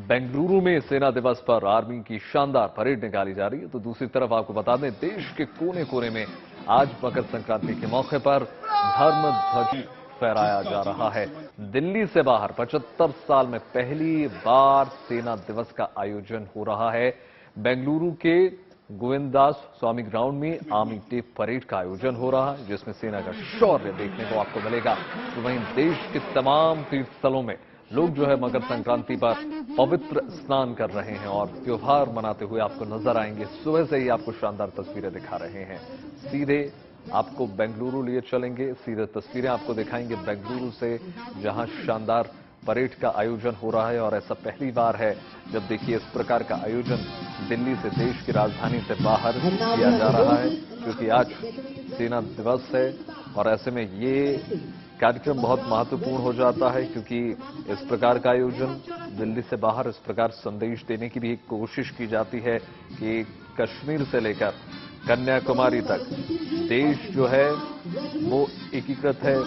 बेंगलुरु में सेना दिवस पर आर्मी की शानदार परेड निकाली जा रही है, तो दूसरी तरफ आपको बता दें देश के कोने कोने में आज मकर संक्रांति के मौके पर धर्म ध्वज फहराया जा रहा है। दिल्ली से बाहर 75 साल में पहली बार सेना दिवस का आयोजन हो रहा है। बेंगलुरु के गोविंदास स्वामी ग्राउंड में आर्मी डे परेड का आयोजन हो रहा है, जिसमें सेना का शौर्य देखने को आपको मिलेगा। तो वहीं देश के तमाम तीर्थ स्थलों में लोग जो है मकर संक्रांति पर पवित्र स्नान कर रहे हैं और त्योहार मनाते हुए आपको नजर आएंगे। सुबह से ही आपको शानदार तस्वीरें दिखा रहे हैं। सीधे आपको बेंगलुरु लिए चलेंगे, सीधे तस्वीरें आपको दिखाएंगे बेंगलुरु से, जहां शानदार परेड का आयोजन हो रहा है। और ऐसा पहली बार है जब देखिए इस प्रकार का आयोजन दिल्ली से, देश की राजधानी से बाहर किया जा रहा है, क्योंकि आज सेना दिवस है। और ऐसे में ये कार्यक्रम बहुत महत्वपूर्ण हो जाता है, क्योंकि इस प्रकार का आयोजन दिल्ली से बाहर इस प्रकार संदेश देने की भी एक कोशिश की जाती है कि कश्मीर से लेकर कन्याकुमारी तक देश जो है वो एकीकृत है।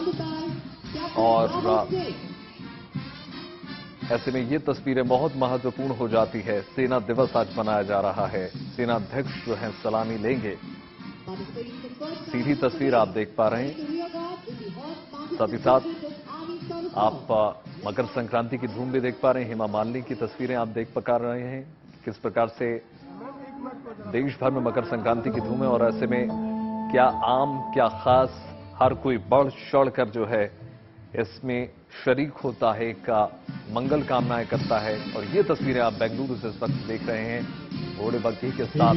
और ऐसे में ये तस्वीरें बहुत महत्वपूर्ण हो जाती है। सेना दिवस आज मनाया जा रहा है, सेना अध्यक्ष जो है सलामी लेंगे। सीधी तस्वीर आप देख पा रहे हैं, साथ ही साथ आप मकर संक्रांति की धूम भी देख पा रहे हैं। हेमा मालिनी की तस्वीरें आप देख पा रहे हैं, किस प्रकार से देश भर में मकर संक्रांति की धूम है। और ऐसे में क्या आम क्या खास, हर कोई बढ़ चढ़ कर जो है इसमें शरीक होता है, का मंगल कामनाएं करता है। और ये तस्वीरें आप बेंगलुरु से इस वक्त देख रहे हैं, घोड़े बग्घी के साथ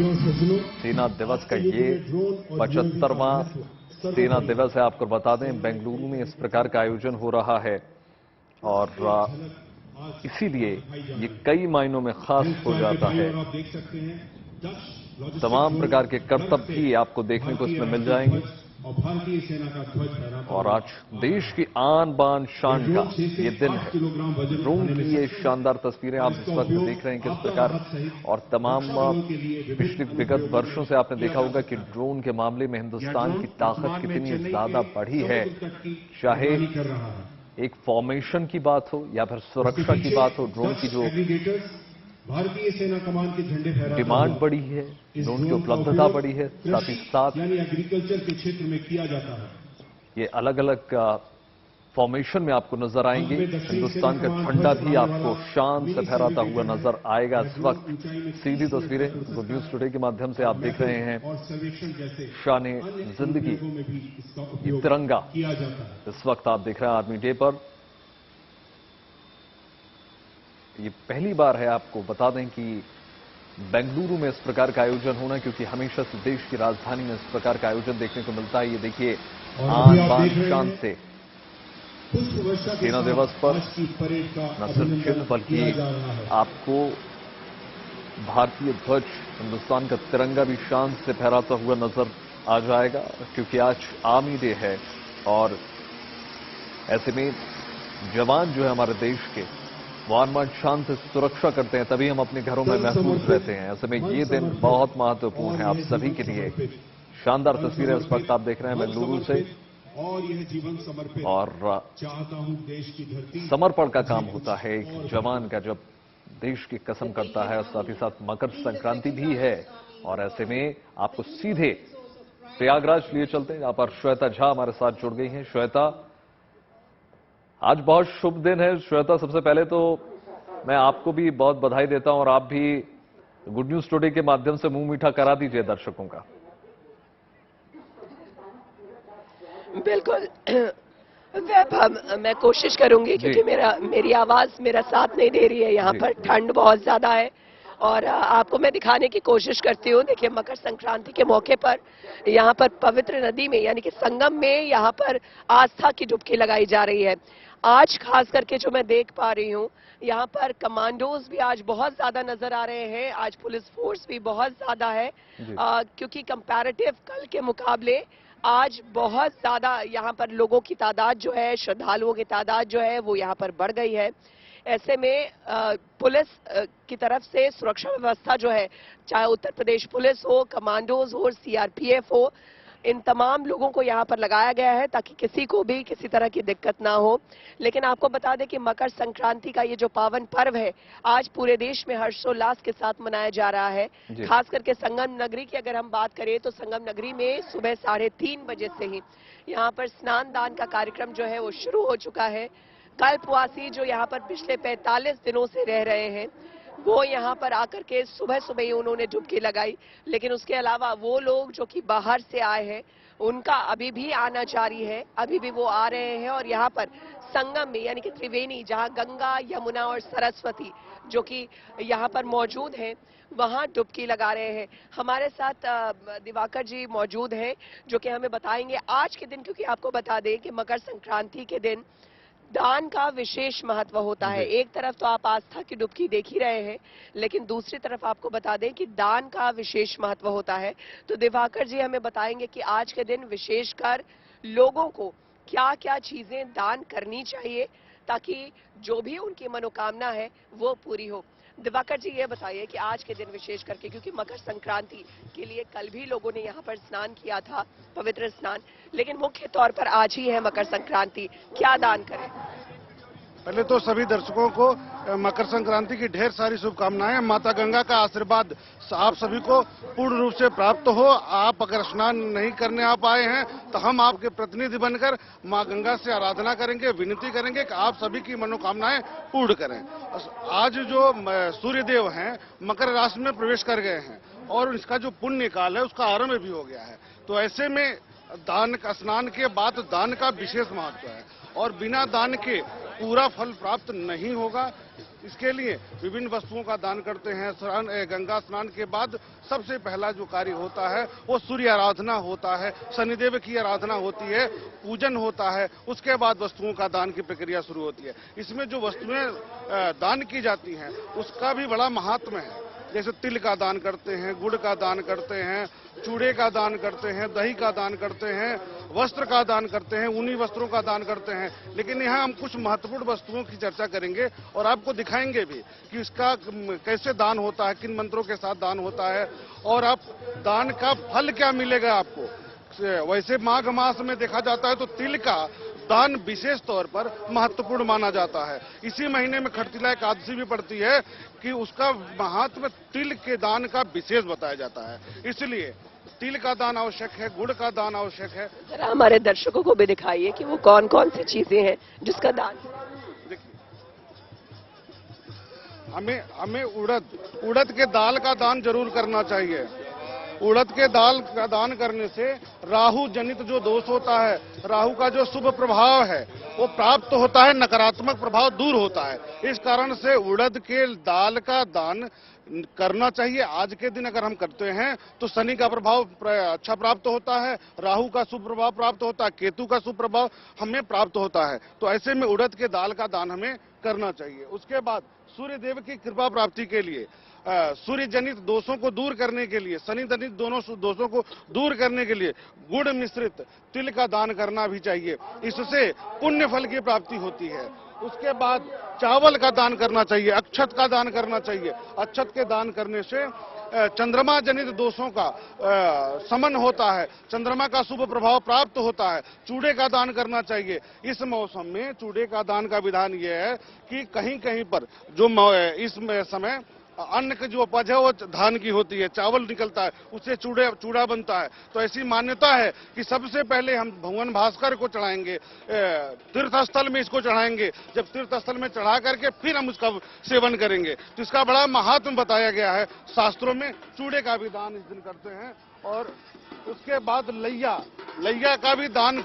सेना दिवस का ये 75वां सेना दिवस है। आपको बता दें बेंगलुरु में इस प्रकार का आयोजन हो रहा है और इसीलिए ये कई मायनों में खास हो जाता है। तमाम प्रकार के कर्तव्य भी आपको देखने को इसमें मिल जाएंगे। और भारतीय सेना का ध्वज फहराता और आज देश की आन बान शान का ये दिन है। ड्रोन की ये शानदार तस्वीरें आप इस वक्त देख रहे हैं किस प्रकार। और तमाम पिछले विगत वर्षों से आपने देखा होगा कि ड्रोन के मामले में हिंदुस्तान की ताकत कितनी ज्यादा बढ़ी है। चाहे एक फॉर्मेशन की बात हो या फिर सुरक्षा की बात हो, ड्रोन की जो भारतीय सेना कमान के झंडे फहराते डिमांड बढ़ी है, ड्रोन की उपलब्धता बढ़ी है, साथ ही साथ यानी एग्रीकल्चर के क्षेत्र में किया जाता है। ये अलग अलग फॉर्मेशन में आपको नजर आएंगे। हिंदुस्तान का झंडा भी आपको शान से फहराता हुआ नजर आएगा। इस वक्त सीधी तस्वीरें गुड न्यूज टुडे के माध्यम से आप देख रहे हैं। शान जिंदगी ये तिरंगा इस वक्त आप देख रहे हैं आर्मी डे पर। ये पहली बार है, आपको बता दें कि बेंगलुरु में इस प्रकार का आयोजन होना, क्योंकि हमेशा से देश की राजधानी में इस प्रकार का आयोजन देखने को मिलता है। ये देखिए आन बान शान से सेना दिवस पर न सिर्फ चिन्ह बल्कि आपको भारतीय ध्वज, हिंदुस्तान का तिरंगा भी शान से फहराता हुआ नजर आ जाएगा, क्योंकि आज आर्मी डे है। और ऐसे में जवान जो है हमारे देश के वान शान से सुरक्षा करते हैं, तभी हम अपने घरों में महफूज रहते हैं। ऐसे में ये दिन बहुत महत्वपूर्ण है आप सभी के लिए। शानदार तस्वीरें इस वक्त आप देख रहे हैं बेंगलुरु से। और यह जीवन समर्पित और चाहता हूं देश की धरती। समर्पण का काम होता है एक जवान का जब देश की कसम करता है। साथ ही साथ मकर संक्रांति भी है। और ऐसे में आपको सीधे प्रयागराज लिए चलते हैं, यहाँ पर श्वेता झा हमारे साथ जुड़ गई हैं। श्वेता, आज बहुत शुभ दिन है। श्वेता, सबसे पहले तो मैं आपको भी बहुत बधाई देता हूं और आप भी गुड न्यूज टुडे के माध्यम से मुंह मीठा करा दीजिए दर्शकों का। बिल्कुल वैभव, मैं कोशिश करूंगी, क्योंकि मेरी आवाज मेरा साथ नहीं दे रही है। यहाँ पर ठंड बहुत ज्यादा है और आपको मैं दिखाने की कोशिश करती हूँ। देखिए मकर संक्रांति के मौके पर यहाँ पर पवित्र नदी में यानी कि संगम में यहाँ पर आस्था की डुबकी लगाई जा रही है। आज खास करके जो मैं देख पा रही हूँ, यहाँ पर कमांडोज भी आज बहुत ज्यादा नजर आ रहे हैं। आज पुलिस फोर्स भी बहुत ज्यादा है, क्योंकि कंपैरेटिव कल के मुकाबले आज बहुत ज्यादा यहाँ पर लोगों की तादाद जो है, श्रद्धालुओं की तादाद जो है वो यहाँ पर बढ़ गई है। ऐसे में पुलिस की तरफ से सुरक्षा व्यवस्था जो है, चाहे उत्तर प्रदेश पुलिस हो, कमांडोज हो, सीआरपीएफ हो, इन तमाम लोगों को यहाँ पर लगाया गया है ताकि किसी को भी किसी तरह की दिक्कत ना हो। लेकिन आपको बता दें कि मकर संक्रांति का ये जो पावन पर्व है आज पूरे देश में हर्षोल्लास के साथ मनाया जा रहा है। जी। खास करके संगम नगरी की अगर हम बात करें तो संगम नगरी में सुबह 3:30 बजे से ही यहाँ पर स्नान दान का कार्यक्रम जो है वो शुरू हो चुका है। कल्पवासी जो यहाँ पर पिछले 45 दिनों से रह रहे हैं वो यहाँ पर आकर के सुबह सुबह ही उन्होंने डुबकी लगाई। लेकिन उसके अलावा वो लोग जो कि बाहर से आए हैं उनका अभी भी आना जारी है, अभी भी वो आ रहे हैं और यहाँ पर संगम में यानी कि त्रिवेणी जहाँ गंगा यमुना और सरस्वती जो कि यहाँ पर मौजूद हैं वहां डुबकी लगा रहे हैं। हमारे साथ दिवाकर जी मौजूद हैं जो कि हमें बताएंगे आज के दिन, क्योंकि आपको बता दें कि मकर संक्रांति के दिन दान का विशेष महत्व होता है। एक तरफ तो आप आस्था की डुबकी देख ही रहे हैं लेकिन दूसरी तरफ आपको बता दें कि दान का विशेष महत्व होता है। तो दिवाकर जी हमें बताएंगे कि आज के दिन विशेषकर लोगों को क्या क्या चीजें दान करनी चाहिए ताकि जो भी उनकी मनोकामना है वो पूरी हो। दिवाकर जी ये बताइए कि आज के दिन विशेष करके, क्योंकि मकर संक्रांति के लिए कल भी लोगों ने यहाँ पर स्नान किया था, पवित्र स्नान, लेकिन मुख्य तौर पर आज ही है मकर संक्रांति, क्या दान करें? पहले तो सभी दर्शकों को मकर संक्रांति की ढेर सारी शुभकामनाएं। माता गंगा का आशीर्वाद आप सभी को पूर्ण रूप से प्राप्त हो। आप अगर स्नान नहीं करने आ पाए हैं तो हम आपके प्रतिनिधि बनकर मां गंगा से आराधना करेंगे, विनती करेंगे कि आप सभी की मनोकामनाएं पूर्ण करें। आज जो सूर्यदेव हैं मकर राशि में प्रवेश कर गए हैं और इसका जो पुण्य काल है उसका आरंभ भी हो गया है। तो ऐसे में दान का, स्नान के बाद दान का विशेष महत्व है और बिना दान के पूरा फल प्राप्त नहीं होगा। इसके लिए विभिन्न वस्तुओं का दान करते हैं। गंगा स्नान के बाद सबसे पहला जो कार्य होता है वो सूर्य आराधना होता है, शनिदेव की आराधना होती है, पूजन होता है। उसके बाद वस्तुओं का दान की प्रक्रिया शुरू होती है। इसमें जो वस्तुएं दान की जाती हैं उसका भी बड़ा महात्म्य है। जैसे तिल का दान करते हैं, गुड़ का दान करते हैं, चूड़े का दान करते हैं, दही का दान करते हैं, वस्त्र का दान करते हैं, ऊनी वस्त्रों का दान करते हैं। लेकिन यहाँ हम कुछ महत्वपूर्ण वस्तुओं की चर्चा करेंगे और आपको दिखाएंगे भी कि इसका कैसे दान होता है, किन मंत्रों के साथ दान होता है और आप दान का फल क्या मिलेगा आपको। वैसे माघ मास में देखा जाता है तो तिल का दान विशेष तौर पर महत्वपूर्ण माना जाता है। इसी महीने में खटतिला एकादशी भी पड़ती है कि उसका महात्म्य तिल के दान का विशेष बताया जाता है। इसलिए तिल का दान आवश्यक है, गुड़ का दान आवश्यक है। जरा हमारे दर्शकों को भी दिखाइए कि वो कौन कौन सी चीजें हैं जिसका दान। देखिए, हमें उड़द के दाल का दान जरूर करना चाहिए। उड़द के दाल का दान करने से राहु जनित जो दोष होता है, राहु का जो शुभ प्रभाव है वो प्राप्त होता है, नकारात्मक प्रभाव दूर होता है। इस कारण से उड़द के दाल का दान करना चाहिए। आज के दिन अगर हम करते हैं तो शनि का प्रभाव अच्छा प्राप्त होता है, राहु का शुभ प्रभाव प्राप्त होता है, केतु का शुभ प्रभाव हमें प्राप्त होता है। तो ऐसे में उड़द के दाल का दान हमें करना चाहिए। उसके बाद सूर्य देव की कृपा प्राप्ति के लिए, सूर्य जनित दोषों को दूर करने के लिए, शनि जनित दोनों दोषों को दूर करने के लिए गुड़ मिश्रित तिल का दान करना भी चाहिए। इससे पुण्य फल की प्राप्ति होती है। उसके बाद चावल का दान करना चाहिए, अक्षत का दान करना चाहिए। अक्षत के दान करने से चंद्रमा जनित दोषों का समन होता है, चंद्रमा का शुभ प्रभाव प्राप्त होता है। चूड़े का दान करना चाहिए। इस मौसम में चूड़े का दान का विधान यह है कि कहीं कहीं पर जो इस समय अन्न की जो उपज है वो धान की होती है, चावल निकलता है, उससे चूड़ा बनता है। तो ऐसी मान्यता है कि सबसे पहले हम भगवान भास्कर को चढ़ाएंगे, तीर्थ स्थल में इसको चढ़ाएंगे। जब तीर्थ स्थल में चढ़ा करके फिर हम उसका सेवन करेंगे। तो इसका बड़ा महात्म बताया गया है शास्त्रों में। चूड़े का भी दान इस दिन करते हैं। और उसके बाद लैया का भी दान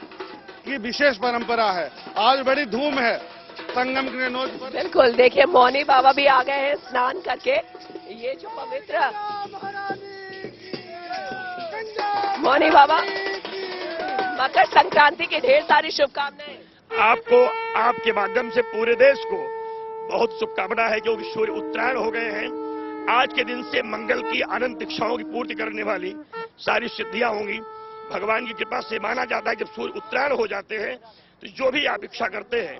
की विशेष परंपरा है। आज बड़ी धूम है संगम के नोज पर। बिल्कुल, देखिए मौनी बाबा भी आ गए हैं स्नान करके। ये जो पवित्र मौनी बाबा, मकर संक्रांति की ढेर सारी शुभकामनाएं। आपको आपके माध्यम से पूरे देश को बहुत शुभकामना है, क्योंकि सूर्य उत्तरायण हो गए हैं। आज के दिन से मंगल की अनंत इच्छाओं की पूर्ति करने वाली सारी सिद्धियां होंगी। भगवान की कृपा से माना जाता है जब सूर्य उत्तरायण हो जाते हैं तो जो भी आप इच्छा करते हैं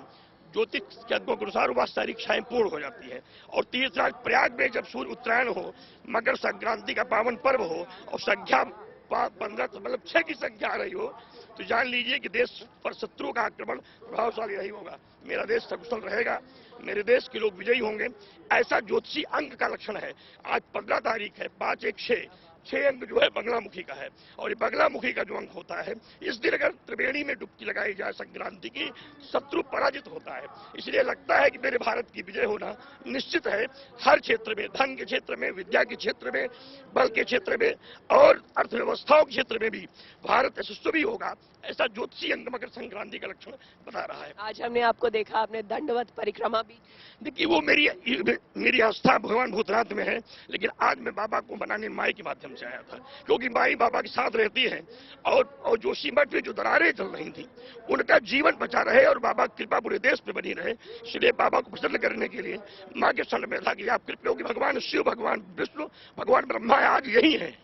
ज्योतिष के अनुभव के अनुसार वह सारी इच्छाएं पूर्ण हो जाती है। और तीर्थराज प्रयाग में जब सूर्य उत्तरायण हो, मकर संक्रांति का पावन पर्व हो और संख्या 15 मतलब 6 की संख्या आ रही हो, तो जान लीजिए कि देश पर शत्रु का आक्रमण प्रभावशाली नहीं होगा। मेरा देश सकुशल रहेगा, मेरे देश के लोग विजयी होंगे, ऐसा ज्योतिषी अंक का लक्षण है। आज 15 तारीख है, 5 1 6 अंक जो है बगलामुखी का है, और ये बगलामुखी का जो अंक होता है, इस दिन अगर त्रिवेणी में डुबकी लगाई जाए संक्रांति की, शत्रु पराजित होता है। इसलिए लगता है कि मेरे भारत की विजय होना निश्चित है। हर क्षेत्र में, धन के क्षेत्र में, विद्या के क्षेत्र में, बल के क्षेत्र में और अर्थव्यवस्थाओं के क्षेत्र में भी भारत यशस्वी होगा, ऐसा ज्योतिषी अंक मकर संक्रांति का लक्षण बता रहा है। आज हमने आपको देखा, आपने दंडवत परिक्रमा भी। देखिए, वो मेरी आस्था भगवान भूतनाथ में है, लेकिन आज मैं बाबा को बनाने माई के माध्यम से आया था, क्योंकि माई बाबा के साथ रहती है और जोशीमठ में जो दरारें चल रही थी उनका जीवन बचा रहे और बाबा की कृपा पूरे देश पे बनी रहे, इसलिए बाबा को प्रसन्न करने के लिए माँ के शरण में था कि आप कृपया होगी। भगवान शिव, भगवान विष्णु, भगवान ब्रह्मा आज यही है।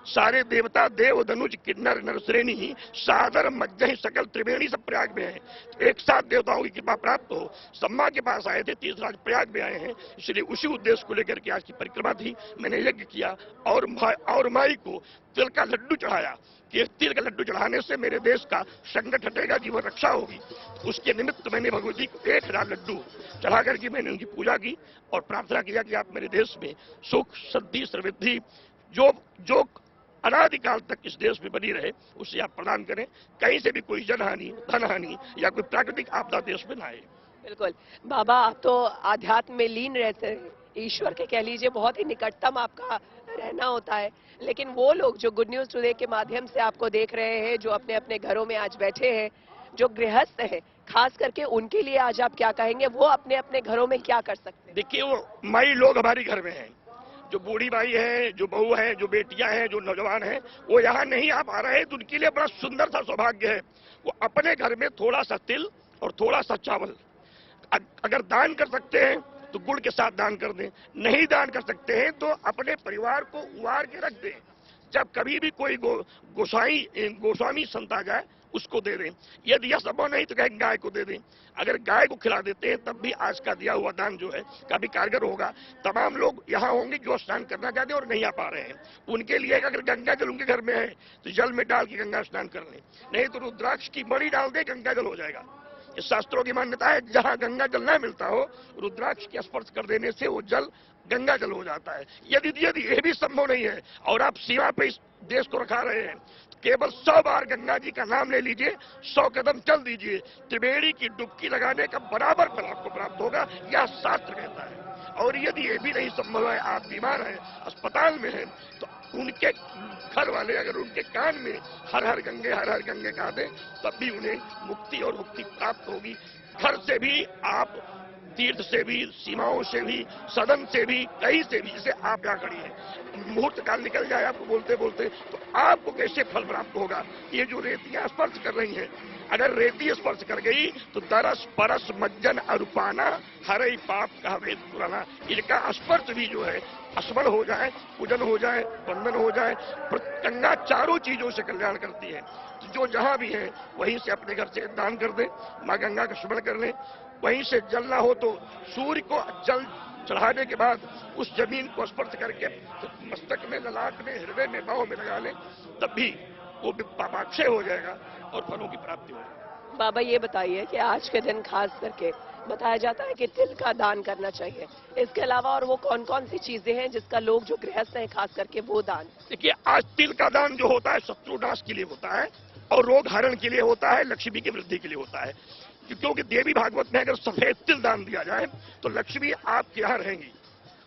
सारे देवता देव धनुज किन्नर नरश्रेणी सादर मज्जहि सकल त्रिवेणी सब प्रयाग में है। एक साथ देवताओं की कृपा प्राप्त हो, सम्मा के पास आए थे, तीसरा प्रयाग में आए हैं, इसलिए उसी उद्देश्य को लेकर के आज की परिक्रमा थी। मैंने यज्ञ किया और माई को तिल का लड्डू चढ़ाया कि तिल का लड्डू चढ़ाने से मेरे देश का संकट हटेगा, जीवन रक्षा होगी। उसके निमित्त मैंने भगवती को 1000 लड्डू चढ़ा करके मैंने उनकी पूजा की और प्रार्थना किया कि आप मेरे देश में सुख समृद्धि समृद्धि जो अनादिकाल तक इस देश में बनी रहे, उसे आप प्रदान करें। कहीं से भी कोई जनहानि, धनहानि या कोई प्राकृतिक आपदा देश में न आए। बिल्कुल बाबा, आप तो आध्यात्म में लीन रहते हैं, ईश्वर के कह लीजिए बहुत ही निकटतम आपका रहना होता है, लेकिन वो लोग जो गुड न्यूज टुडे के माध्यम से आपको देख रहे हैं, जो अपने अपने घरों में आज बैठे हैं, जो गृहस्थ हैं, खास करके उनके लिए आज आप क्या कहेंगे? वो अपने अपने घरों में क्या कर सकते हैं? देखिए, वो माई लोग हमारे घर में हैं, जो बूढ़ी माई है, जो बहू है, जो बेटियां हैं, जो नौजवान हैं, वो यहाँ नहीं आ पा रहे हैं, तो उनके लिए बड़ा सुंदर सा सौभाग्य है। वो अपने घर में थोड़ा सा तिल और थोड़ा सा चावल अगर दान कर सकते हैं तो गुड़ के साथ दान कर दें, नहीं दान कर सकते हैं तो अपने परिवार को उबार के रख दें। जब कभी भी कोई गोस्वामी संत आ जाए उसको दे दें। यदि यह संभव नहीं तो कहें गाय को दे दें। अगर गाय को खिला देते हैं तब भी आज का दिया हुआ दान जो है काफी कारगर होगा। तमाम लोग यहाँ होंगे जो स्नान करना चाहते हैं और नहीं आ पा रहे हैं, उनके लिए अगर गंगा जल उनके घर में है तो जल में डाल के गंगा स्नान कर लें, नहीं तो रुद्राक्ष की मणि डाल दे, गंगा जल हो जाएगा। इस शास्त्रों की मान्यता है जहां गंगा जल न मिलता हो, रुद्राक्ष के स्पर्श कर देने से वो जल गंगा जल हो जाता है। यदि यह भी संभव नहीं है और आप सीमा पे इस देश को रखा रहे हैं तो केवल 100 बार गंगा जी का नाम ले लीजिए, 100 कदम चल दीजिए, त्रिवेणी की डुबकी लगाने का बराबर फल आपको प्राप्त होगा, यह शास्त्र कहता है। और यदि ये भी नहीं संभव है, आप बीमार हैं, अस्पताल में हैं, तो उनके घर वाले अगर उनके कान में हर हर गंगे कहा दें तब भी उन्हें मुक्ति और मुक्ति प्राप्त होगी। घर से भी आप, तीर्थ से भी, सीमाओं से भी, सदन से भी, कहीं से भी, जैसे आप यहाँ खड़ी हैं, मुहूर्त काल निकल जाए आपको बोलते बोलते तो आपको कैसे फल प्राप्त होगा? ये जो रेतियां स्पर्श कर रही हैं, अगर रेती स्पर्श कर गई तो दरस परस मज्जन अरूपाना हरे पाप का वेद पुराना। इनका स्पर्श भी जो है स्मरण हो जाए, पूजन हो जाए, बंधन हो जाए। गंगा चारों चीजों से कल्याण करती है, तो जो जहां भी है वहीं से अपने घर से दान कर दे, माँ गंगा का स्मरण कर ले। वहीं से जल ना हो तो सूर्य को जल चढ़ाने के बाद उस जमीन को स्पर्श करके तो मस्तक में, ललाट में, हृदय में, बाहों में लगा ले, तब भी वो पापाक्षय हो जाएगा और फलों की प्राप्ति होगी। बाबा ये बताइए कि आज के दिन खास करके बताया जाता है कि तिल का दान करना चाहिए, इसके अलावा और वो कौन कौन सी चीजें हैं जिसका लोग जो गृहस्थ हैं खास करके वो दान? देखिए, आज तिल का दान जो होता है शत्रुनाश के लिए होता है और रोग हरण के लिए होता है, लक्ष्मी की वृद्धि के लिए होता है। क्योंकि देवी भागवत में अगर सफेद तिल दान दिया जाए तो लक्ष्मी आपके यहाँ रहेंगी।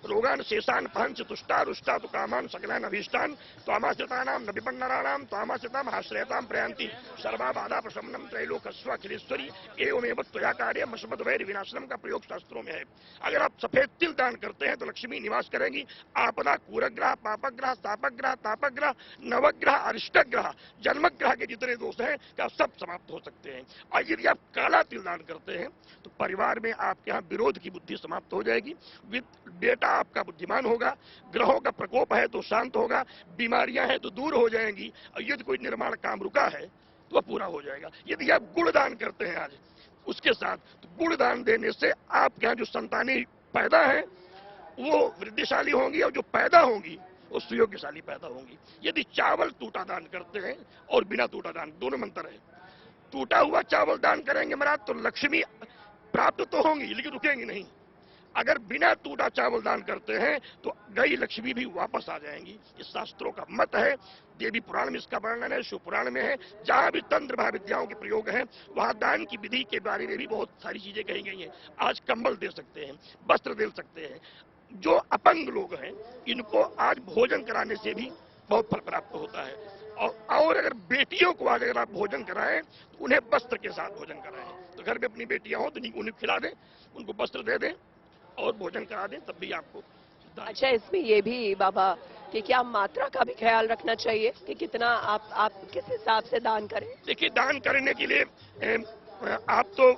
रोगान शेषान पंच तुष्टा रुष्टा तो कामान सकलान अभीष्टान त्वामाश्रितानां न विपन्नराणां त्वामाश्रिताम् आश्रयतां प्रयान्ति सर्वा बाधा प्रशमनम त्रैलोक्यस्व अखिलेश्वरी एवमेव त्वया कार्यम अस्मद्वैर विनाशनम का प्रयोग शास्त्रों में है। अगर आप सफेद तिल दान करते हैं तो लक्ष्मी निवास करेंगी। आपदा, कूरग्रह, पापग्रह, तापग्रह, तापग्रह, नवग्रह, अरिष्टग्रह, जन्मग्रह के जितने दोष हैं क्या सब समाप्त हो सकते हैं। और यदि आप काला तिल दान करते हैं तो परिवार में आपके यहाँ विरोध की बुद्धि समाप्त हो जाएगी, बेटा आपका बुद्धिमान होगा, ग्रहों का प्रकोप है तो शांत होगा, बीमारियां हैं तो दूर हो जाएंगी, और यदि कोई निर्माण काम रुका है तो वह पूरा हो जाएगा। यदि आप गुड़ दान करते हैं आज उसके साथ, तो गुड़ दान देने से आपके यहाँ जो संतानें पैदा है वो वृद्धिशाली होंगी और जो पैदा होंगी वो सुयोग्यशाली पैदा होंगी। यदि चावल टूटा दान करते हैं और बिना टूटा दान, दोनों में अंतर है। टूटा हुआ चावल दान करेंगे महाराज तो लक्ष्मी प्राप्त तो होंगी लेकिन रुकेंगी नहीं। अगर बिना टूटा चावल दान करते हैं तो गई लक्ष्मी भी वापस आ जाएंगी। ये शास्त्रों का मत है। देवी पुराण में इसका वर्णन है, शिव पुराण में है। जहां भी तंत्र महाविद्याओं के प्रयोग हैं वहां दान की विधि के बारे में भी बहुत सारी चीजें कही गई हैं। आज कंबल दे सकते हैं, वस्त्र दे सकते हैं। जो अपंग लोग हैं इनको आज भोजन कराने से भी बहुत फल प्राप्त होता है। और अगर बेटियों को आज अगर आप भोजन कराएं तो उन्हें वस्त्र के साथ भोजन कराएं। तो घर में अपनी बेटियां हो तो उन्हें खिला दें, उनको वस्त्र दे दें और भोजन करा दें, तब भी आपको। अच्छा, इसमें ये भी बाबा कि क्या मात्रा का भी ख्याल रखना चाहिए कि कितना आप किस हिसाब से दान करें? देखिए, दान करने के लिए आप तो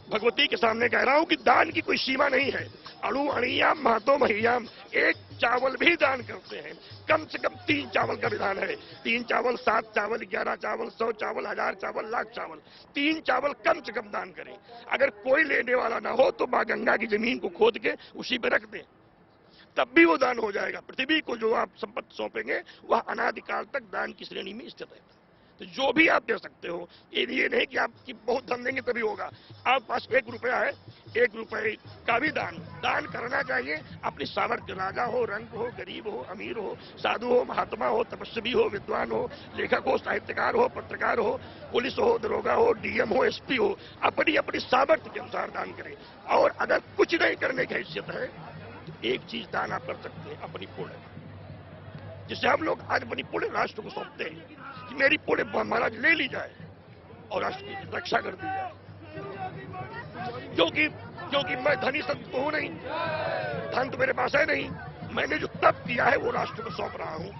भगवती के सामने कह रहा हूं कि दान की कोई सीमा नहीं है। अणु अणियाम महतो महियाम, एक चावल भी दान करते हैं। कम से कम 3 चावल का विधान है। 3 चावल, 7 चावल, 11 चावल, 100 चावल, 1000 चावल, लाख चावल, 3 चावल कम से कम दान करें। अगर कोई लेने वाला ना हो तो माँ गंगा की जमीन को खोद के उसी पे रख दें, तब भी वो दान हो जाएगा। पृथ्वी को जो आप संपत्ति सौंपेंगे वह अनादिकाल तक दान की श्रेणी में स्थित है। तो जो भी आप दे सकते हो, ये नहीं कि आपकी बहुत धन देंगे तभी होगा। आप पास 1 रुपया है, 1 रुपये का भी दान करना चाहिए। अपनी सामर्थ्य, राजा हो, रंग हो, गरीब हो, अमीर हो, साधु हो, महात्मा हो, तपस्वी हो, विद्वान हो, लेखक हो, साहित्यकार हो, पत्रकार हो, पुलिस हो, दरोगा हो, डीएम हो, एसपी हो, अपनी अपनी सामर्थ्य के अनुसार दान करें। और अगर कुछ नहीं करने की हैसियत है तो एक चीज दान आप कर सकते हैं, अपनी पुण्य। जिससे हम लोग आज अपनी पुण्य राष्ट्र को सौंपते हैं कि मेरी पुण्य महाराज ले ली जाए और राष्ट्र की रक्षा कर दी जाए। क्योंकि मैं धनी संत तो हूं नहीं, धन तो मेरे पास है नहीं। मैंने जो तप किया है वो राष्ट्र को सौंप रहा हूं।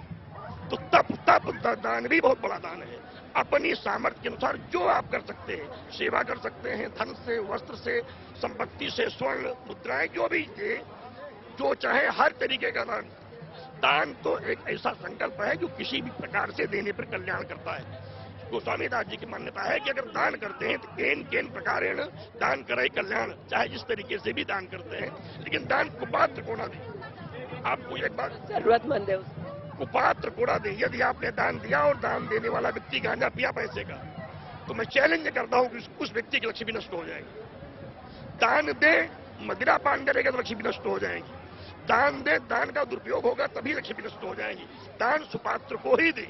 तो तप दान भी बहुत बड़ा दान है। अपनी सामर्थ्य के अनुसार जो आप कर सकते हैं, सेवा कर सकते हैं, धन से, वस्त्र से, संपत्ति से, स्वर्ण मुद्राएं, जो भी दे, जो चाहे हर तरीके का दान। दान तो एक ऐसा संकल्प है जो किसी भी प्रकार से देने पर कल्याण करता है। गोस्वामी दास जी की मान्यता है कि अगर दान करते हैं तो केन प्रकारेण दान करे कल्याण, चाहे जिस तरीके से भी दान करते हैं, लेकिन दान कुपात्र को ना दें। आपको एक बात, जरूरतमंद है कुपात्र को ना दें। यदि आपने दान दिया और दान देने वाला व्यक्ति गांजा पिया पैसे का, तो मैं चैलेंज करता हूं कि उस व्यक्ति की लक्ष्मी नष्ट हो जाएगी। दान दे, मदिरा पान करेगा तो लक्ष्मी नष्ट हो जाएगी। दान दे, दान का दुरुपयोग होगा तभी लक्ष्मी नष्ट हो जाएगी। दान सुपात्र को ही दे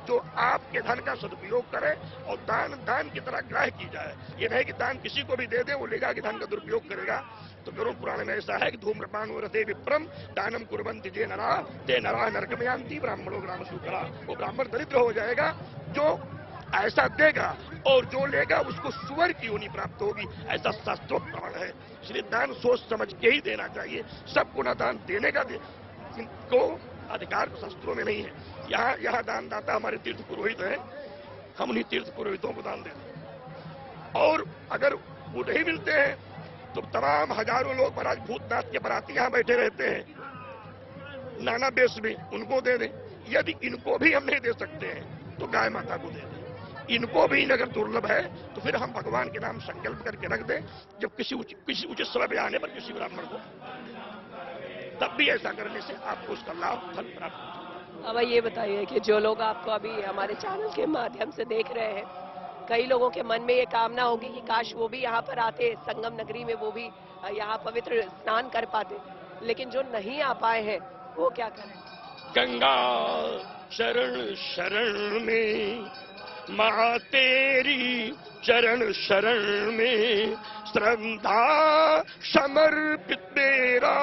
जो आपके धन का सदुपयोग करे और दान की तरह ग्राह्य की जाए। ये नहीं कि दान किसी को भी दे दे, वो लेगा कि धन का दुरुपयोग करेगा। तो गरुड़ पुराण में ऐसा है कि धूम्रपान रते विप्रम दानम कुर्वन्ति जे नरा ते नरा नरकमयांति ब्राह्मणो ग्राम सूकरा। वो ब्राह्मण दरिद्र हो जाएगा जो ऐसा देगा, और जो लेगा उसको सुअर की योनि प्राप्त होगी, ऐसा शास्त्रों प्रमाण है। इसलिए दान सोच समझ के ही देना चाहिए। सबको ना दान देने का को अधिकार शास्त्रों में नहीं है। यहाँ दानदाता हमारे तीर्थ पुरोहित हैं, हम उन्हीं तीर्थ पुरोहितों को दान देते हैं। और अगर वो नहीं मिलते हैं तो तमाम हजारों लोग महाराज भूतनाथ के बराती यहाँ बैठे रहते हैं नाना बेस में, उनको दे दें। यदि इनको भी हम नहीं दे सकते हैं तो गाय माता को दे दें। इनको भी अगर दुर्लभ है तो फिर हम भगवान के नाम संकल्प करके रख दें। जब किसी उचित समय पे आने पर किसी ब्राह्मण को, तब भी ऐसा करने से आपको उसका लाभ फल प्राप्त होगा। अब ये बताइए कि जो लोग आपको अभी हमारे चैनल के माध्यम से देख रहे हैं, कई लोगों के मन में ये कामना होगी कि काश वो भी यहाँ पर आते, संगम नगरी में वो भी यहाँ पवित्र स्नान कर पाते, लेकिन जो नहीं आ पाए हैं वो क्या करें? गंगा शरण शरण में, माँ तेरी चरण शरण में, श्रद्धा समर्पित मेरा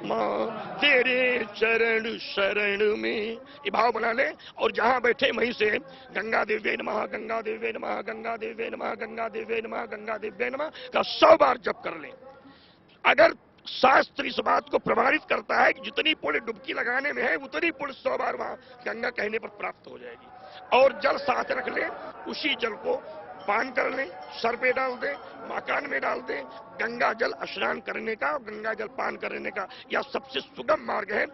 माँ तेरे चरण शरण में। ये भाव बना ले और जहां बैठे वहीं से गंगा देव्ये नमः, गंगा देव्ये नमः, गंगा देव्ये नमः, गंगा देव्ये नमः, गंगा देव्ये नमः का 100 बार जप कर लें। अगर शास्त्र इस बात को प्रमाणित करता है कि जितनी पुण्य डुबकी लगाने में है उतनी पुण्य 100 बार वहां गंगा कहने पर प्राप्त हो जाएगी। और जल साथ रख लें, उसी जल को पान कर लें, सर पे डाल दें, मकान में डाल दें। गंगा जल स्नान करने का और गंगा जल पान करने का यह सबसे सुगम मार्ग है।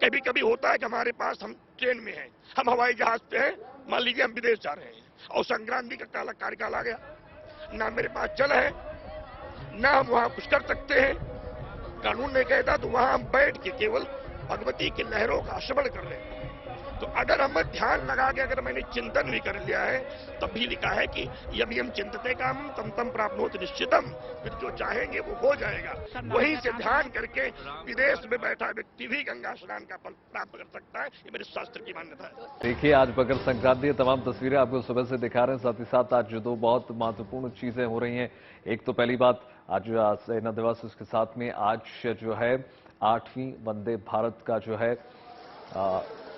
कभी कभी होता है कि हमारे पास, हम ट्रेन में हैं, हम हवाई जहाज पे हैं, मान लीजिए हम विदेश जा रहे हैं और संक्रांति का काला कार्यकाल आ गया, ना मेरे पास जल है ना हम वहां कुछ कर सकते हैं, कानून नहीं कहता, तो वहां हम बैठ के केवल भगवती की लहरों का श्रवण कर रहे हैं। तो अगर हम ध्यान लगा के अगर मैंने चिंतन भी कर लिया है, तब भी लिखा है कि यदि हम चिंतते काम तम तम प्राप्नोति निश्चितम, फिर जो चाहेंगे वो हो जाएगा। वहीं से ध्यान करके विदेश में बैठा व्यक्ति भी गंगा स्नान का फल प्राप्त कर सकता है। ये मेरे शास्त्र की मान्यता है। देखिए, आज मकर संक्रांति है, तमाम तस्वीरें आपको सुबह से दिखा रहे हैं। साथ ही साथ आज दो बहुत महत्वपूर्ण चीजें हो रही हैं। एक तो पहली बात, आज सेना दिवस, उसके साथ में आज जो है 8वीं वंदे भारत का जो है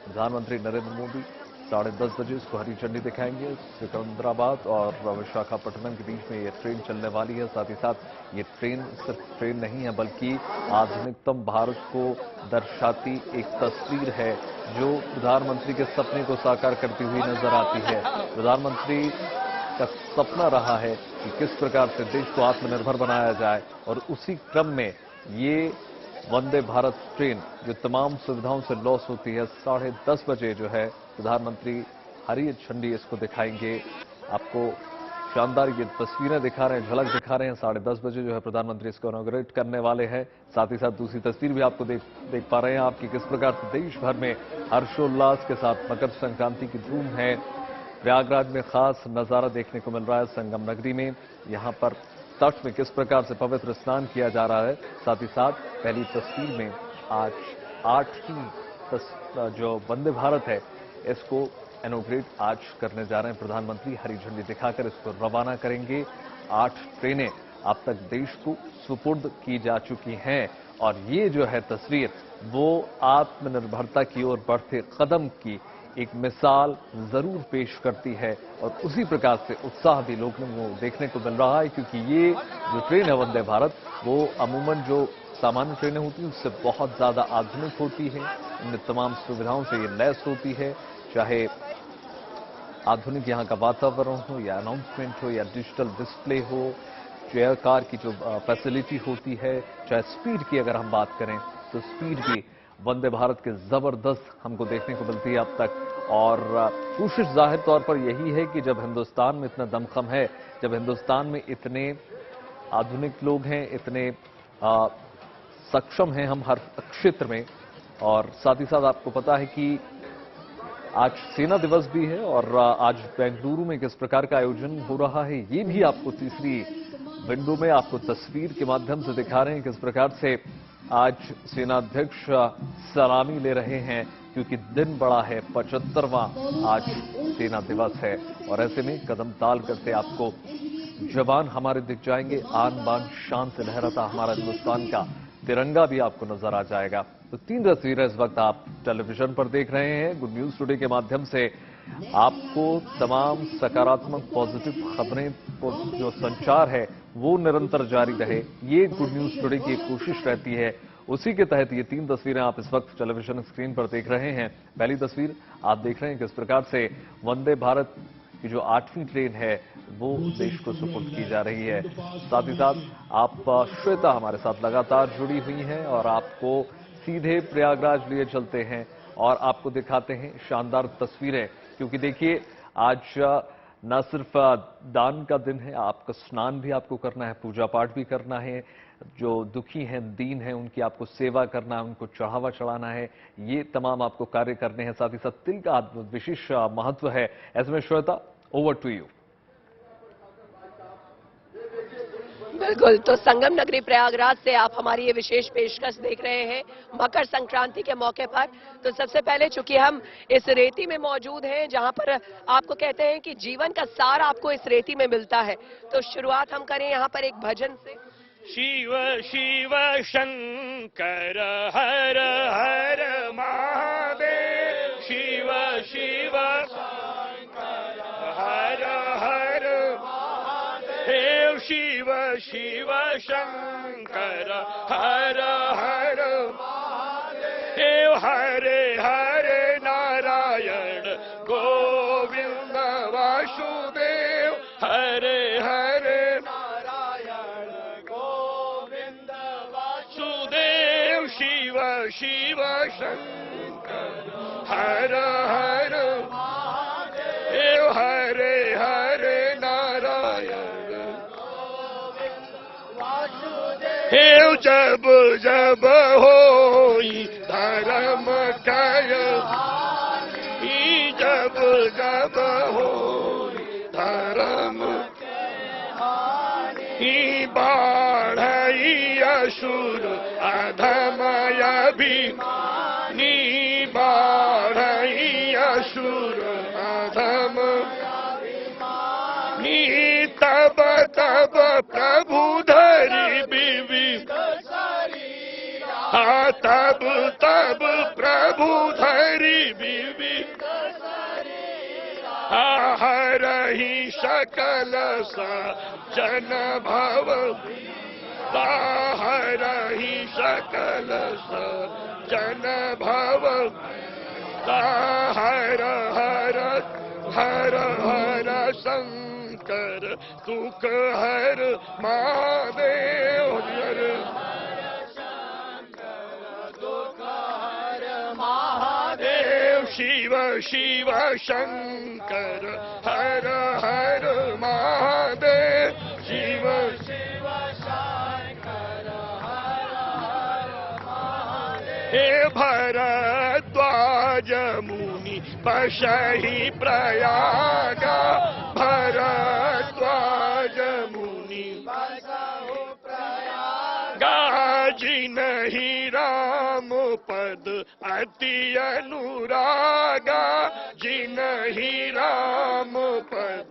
प्रधानमंत्री नरेंद्र मोदी 10:30 बजे इसको हरी झंडी दिखाएंगे। सिकंदराबाद और विशाखापट्टनम के बीच में ये ट्रेन चलने वाली है। साथ ही साथ ये ट्रेन सिर्फ ट्रेन नहीं है, बल्कि आधुनिकतम भारत को दर्शाती एक तस्वीर है, जो प्रधानमंत्री के सपने को साकार करती हुई नजर आती है। प्रधानमंत्री का सपना रहा है कि किस प्रकार से देश को आत्मनिर्भर बनाया जाए, और उसी क्रम में ये वंदे भारत ट्रेन जो तमाम सुविधाओं से लॉस होती है, 10:30 बजे जो है प्रधानमंत्री हरी झंडी इसको दिखाएंगे। आपको शानदार ये तस्वीरें दिखा रहे हैं, झलक दिखा रहे हैं। 10:30 बजे जो है प्रधानमंत्री इसको इनॉग्रेट करने वाले हैं। साथ ही साथ दूसरी तस्वीर भी आपको देख पा रहे हैं आप कि किस प्रकार से देश भर में हर्षोल्लास के साथ मकर संक्रांति की धूम है। प्रयागराज में खास नजारा देखने को मिल रहा है। संगम नगरी में यहां पर तट में किस प्रकार से पवित्र स्नान किया जा रहा है। साथ ही साथ पहली तस्वीर में आज 8वीं जो वंदे भारत है, इसको इनॉग्रेट आज करने जा रहे हैं प्रधानमंत्री। हरी झंडी दिखाकर इसको रवाना करेंगे। 8 ट्रेनें अब तक देश को सुपुर्द की जा चुकी हैं, और ये जो है तस्वीर वो आत्मनिर्भरता की ओर बढ़ते कदम की एक मिसाल जरूर पेश करती है। और उसी प्रकार से उत्साह भी लोगों को देखने को मिल रहा है, क्योंकि ये जो ट्रेन है वंदे भारत, वो अमूमन जो सामान्य ट्रेनें होती हैं उससे बहुत ज्यादा आधुनिक होती है। इनमें तमाम सुविधाओं से ये लैस होती है, चाहे आधुनिक यहाँ का वातावरण हो, या अनाउंसमेंट हो, या डिजिटल डिस्प्ले हो, चेयर कार की जो फैसिलिटी होती है, चाहे स्पीड की अगर हम बात करें तो स्पीड भी वंदे भारत के जबरदस्त हमको देखने को मिलती है अब तक। और कोशिश जाहिर तौर पर यही है कि जब हिंदुस्तान में इतना दमखम है, जब हिंदुस्तान में इतने आधुनिक लोग हैं, इतने सक्षम हैं हम हर क्षेत्र में, और साथ ही साथ आपको पता है कि आज सेना दिवस भी है, और आज बेंगलुरु में किस प्रकार का आयोजन हो रहा है ये भी आपको तीसरी विंडो में आपको तस्वीर के माध्यम से दिखा रहे हैं। किस प्रकार से आज सेनाध्यक्ष सलामी ले रहे हैं, क्योंकि दिन बड़ा है, 75वां आज सेना दिवस है। और ऐसे में कदम ताल करते आपको जवान हमारे दिख जाएंगे। आन बान शान से लहराता हमारा हिंदुस्तान का तिरंगा भी आपको नजर आ जाएगा। तो 3 तस्वीरें इस वक्त आप टेलीविजन पर देख रहे हैं। गुड न्यूज टुडे के माध्यम से आपको तमाम सकारात्मक पॉजिटिव खबरें जो संचार है वो निरंतर जारी रहे, ये गुड न्यूज टुडे की एक कोशिश रहती है। उसी के तहत ये 3 तस्वीरें आप इस वक्त टेलीविजन स्क्रीन पर देख रहे हैं। पहली तस्वीर आप देख रहे हैं किस प्रकार से वंदे भारत की जो 8वीं ट्रेन है वो देश को सुपुर्द की जा रही है। साथ ही साथ आप श्वेता हमारे साथ लगातार जुड़ी हुई हैं, और आपको सीधे प्रयागराज लिए चलते हैं और आपको दिखाते हैं शानदार तस्वीरें। क्योंकि देखिए, आज न सिर्फ दान का दिन है, आपका स्नान भी आपको करना है, पूजा पाठ भी करना है, जो दुखी हैं, दीन हैं, उनकी आपको सेवा करना है, उनको चढ़ावा चढ़ाना है, ये तमाम आपको कार्य करने हैं। साथ ही साथ तिल का विशेष महत्व है। ऐसे में श्वेता, ओवर टू यू। बिल्कुल, तो संगम नगरी प्रयागराज से आप हमारी ये विशेष पेशकश देख रहे हैं मकर संक्रांति के मौके पर। तो सबसे पहले चूंकि हम इस रेती में मौजूद हैं, जहां पर आपको कहते हैं कि जीवन का सार आपको इस रेती में मिलता है, तो शुरुआत हम करें यहाँ पर एक भजन से। शिव शिव शंकर हर हर महादेव, शिव शिव शंकर हर हर महादेव, शिव शिव शंकर हर हर महादेव, हरे हरे नारायण गोविंद वासुदेव, हरे हरे शिव शंकर हर हर महादेव, हरे हरे नारायण वासुदेव, जब जब होई धरण तब हो धर्म ही बाढ़ई असुर अधमय अभिमानी बाढ़ई असुर अधम तब तब प्रभु धरि विविध तब तब प्रभु धरि विविध हरहि सकल जन भव हरहि सकल जन भव हर हर हर हर शंकर दुख हर महादेव हर महादेव शिव शिव शंकर हर हर महादेव शिव शिव शंकर हर हर महादेव हे भरद्वाज मुनि पशहि प्रयागा भरद्वाज मुनि पशहि प्रयागा जिनहि राम पद अति अनुरागा जिनहि राम पद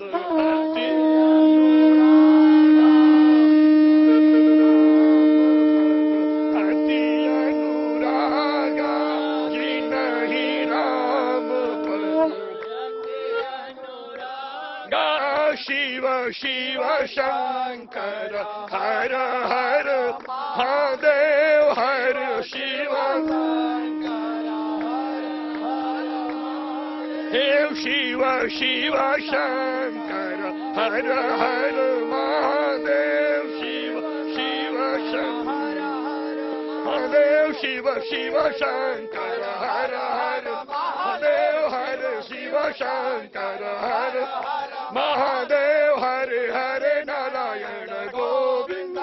अति अनुरागा जिनहि राम पद शिव शिव शंकर हर हर महादेव हर शिव देव शिव शिव शंकर हर हर महादेव शिव शिव शंकर महादेव शिव शिव शंकर हर हर महादेव हर शिव शंकर हर महादेव हरे हरे नारायण गोविंद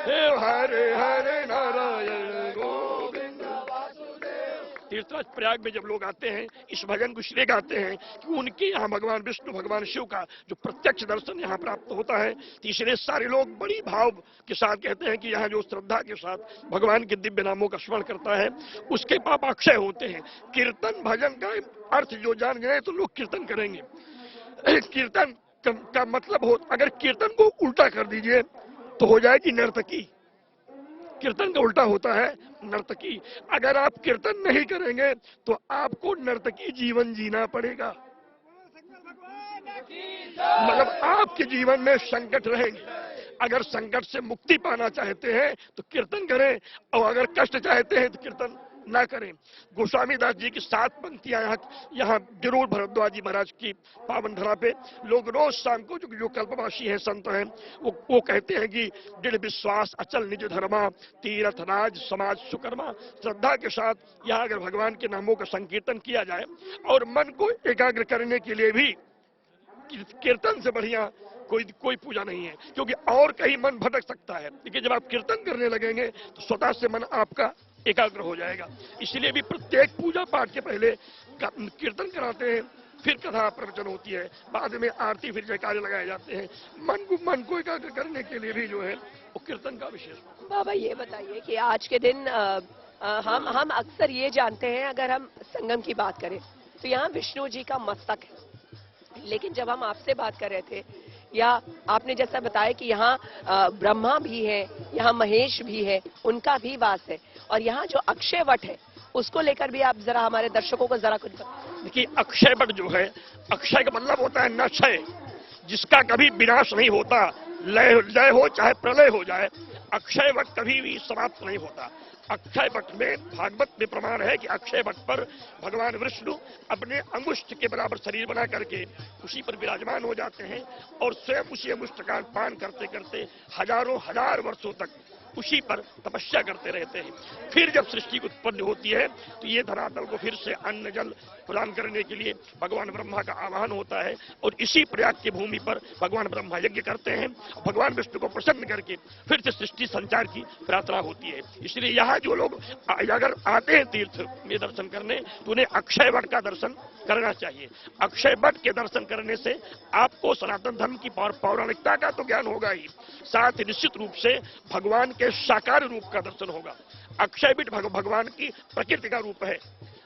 देव हरे हरे नारायण गोविंद तीर्थराज प्रयाग में जब लोग आते हैं इस भजन को इसलिए गाते हैं कि उनके यहाँ भगवान विष्णु भगवान शिव का जो प्रत्यक्ष दर्शन यहाँ प्राप्त होता है, तो इसलिए सारे लोग बड़ी भाव के साथ कहते हैं कि यहाँ जो श्रद्धा के साथ भगवान के दिव्य नामों का स्मरण करता है उसके पाप अक्षय होते हैं। कीर्तन भजन का अर्थ जो जान गए तो लोग कीर्तन करेंगे। कीर्तन का मतलब हो, अगर कीर्तन को उल्टा कर दीजिए तो हो जाएगी नर्तकी। कीर्तन का उल्टा होता है नर्तकी। अगर आप कीर्तन नहीं करेंगे तो आपको नर्तकी जीवन जीना पड़ेगा। मतलब आपके जीवन में संकट रहेंगे। अगर संकट से मुक्ति पाना चाहते हैं तो कीर्तन करें, और अगर कष्ट चाहते हैं तो कीर्तन ना करें। गोस्वामी दास जी की 7 पंक्तियां यहाँ जरूर भरद्वाज जी महाराज की पावन धरा पे लोग रोज शाम को जो कल्पवासी हैं संत हैं वो कहते हैं कि दृढ़ विश्वास अचल निज धर्मा तीर्थ राज समाज सुकर्मा। श्रद्धा के साथ यहाँ अगर भगवान के नामों का संकीर्तन किया जाए और मन को एकाग्र करने के लिए भी कीर्तन से बढ़िया कोई पूजा नहीं है, क्योंकि और कहीं मन भटक सकता है। लेकिन जब आप कीर्तन करने लगेंगे तो स्वतः से मन आपका एकाग्र हो जाएगा। इसलिए भी प्रत्येक पूजा पाठ के पहले कीर्तन कराते हैं, फिर कथा प्रवचन होती है, बाद में आरती फिर जयकारे लगाए जाते हैं। मन को एकाग्र करने के लिए भी जो है वो कीर्तन का विशेष। बाबा ये बताइए कि आज के दिन हम अक्सर ये जानते हैं, अगर हम संगम की बात करें तो यहाँ विष्णु जी का मस्तक है, लेकिन जब हम आपसे बात कर रहे थे या आपने जैसा बताया कि यहाँ ब्रह्मा भी है, यहाँ महेश भी है, उनका भी वास है, और यहाँ जो अक्षय वट है उसको लेकर भी आप जरा हमारे दर्शकों को जरा कुछ देखिए। अक्षय वट जो है, अक्षय का मतलब होता है न क्षय, जिसका कभी विनाश नहीं होता, लय हो चाहे प्रलय हो जाए, अक्षय वट कभी भी समाप्त नहीं होता। अक्षय वट में भागवत में प्रमाण है कि अक्षय वट पर भगवान विष्णु अपने अंगुष्ठ के बराबर शरीर बना करके उसी पर विराजमान हो जाते हैं और स्वयं उसी अंगुष्ठ का पान करते करते हजारों हजार वर्षों तक उसी पर तपस्या करते रहते हैं। फिर जब सृष्टि उत्पन्न होती है तो ये धरातल को फिर से अन्न जल प्रदान करने के लिए भगवान ब्रह्मा का आह्वान होता है और इसी प्रयाग की भूमि पर भगवान ब्रह्मा यज्ञ करते हैं। भगवान विष्णु को प्रसन्न करके फिर से सृष्टि संचार की प्रार्थना होती है। इसलिए यहाँ जो लोग अगर आते हैं तीर्थ में दर्शन करने तो उन्हें अक्षय वट का दर्शन करना चाहिए। अक्षय वट के दर्शन करने से आपको सनातन धर्म की पौराणिकता का तो ज्ञान होगा ही, साथ ही निश्चित रूप से भगवान के साकार रूप का दर्शन होगा। अक्षय वट भगवान की प्रकृति का रूप है।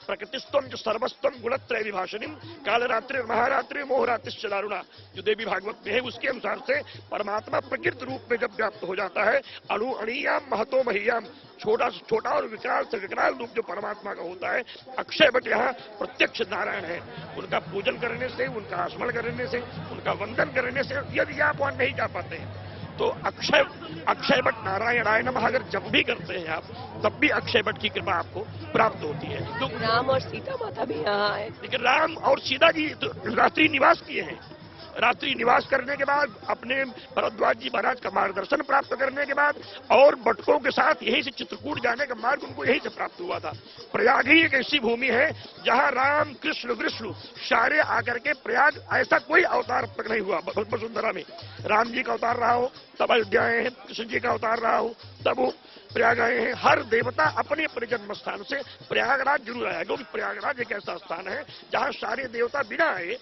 प्रकृतिस्तम जो सर्वस्तम गुणत्रय विभाषणी कालरात्रि महारात्रि मोहरात्रि दारुणा, जो देवी भागवत में है उसके अनुसार से परमात्मा प्रकृति रूप में जब व्याप्त हो जाता है, अणु अणियाम महतो महियाम, छोटा से छोटा और विकराल से विकराल रूप जो परमात्मा का होता है, अक्षय वट यहाँ प्रत्यक्ष नारायण है। उनका पूजन करने से, उनका स्मरण करने से, उनका वंदन करने से यदि आप वहां नहीं जा पाते हैं तो अक्षय वट नारायणाय नमः अगर जब भी करते हैं आप, तब भी अक्षय वट की कृपा आपको प्राप्त होती है। तो राम और सीता माता भी यहाँ आए, लेकिन राम और सीता जी तो रात्रि निवास किए हैं। रात्रि निवास करने के बाद अपने भरद्वाज जी महाराज का मार्गदर्शन प्राप्त करने के बाद और बटकों के साथ यहीं से चित्रकूट जाने का मार्ग उनको यहीं से प्राप्त हुआ था। प्रयाग ही एक ऐसी भूमि है जहां राम कृष्ण विष्णु सारे आकर के, प्रयाग ऐसा कोई अवतार तक नहीं हुआ वसुंधरा में। राम जी का अवतार रहा हो तब अयोध्या आए हैं, कृष्ण जी का अवतार रहा हो तब वो प्रयाग आए हैं। हर देवता अपने अपने जन्म स्थान से प्रयागराज जरूर आया, क्योंकि प्रयागराज एक ऐसा स्थान है जहाँ सारे देवता बिना आए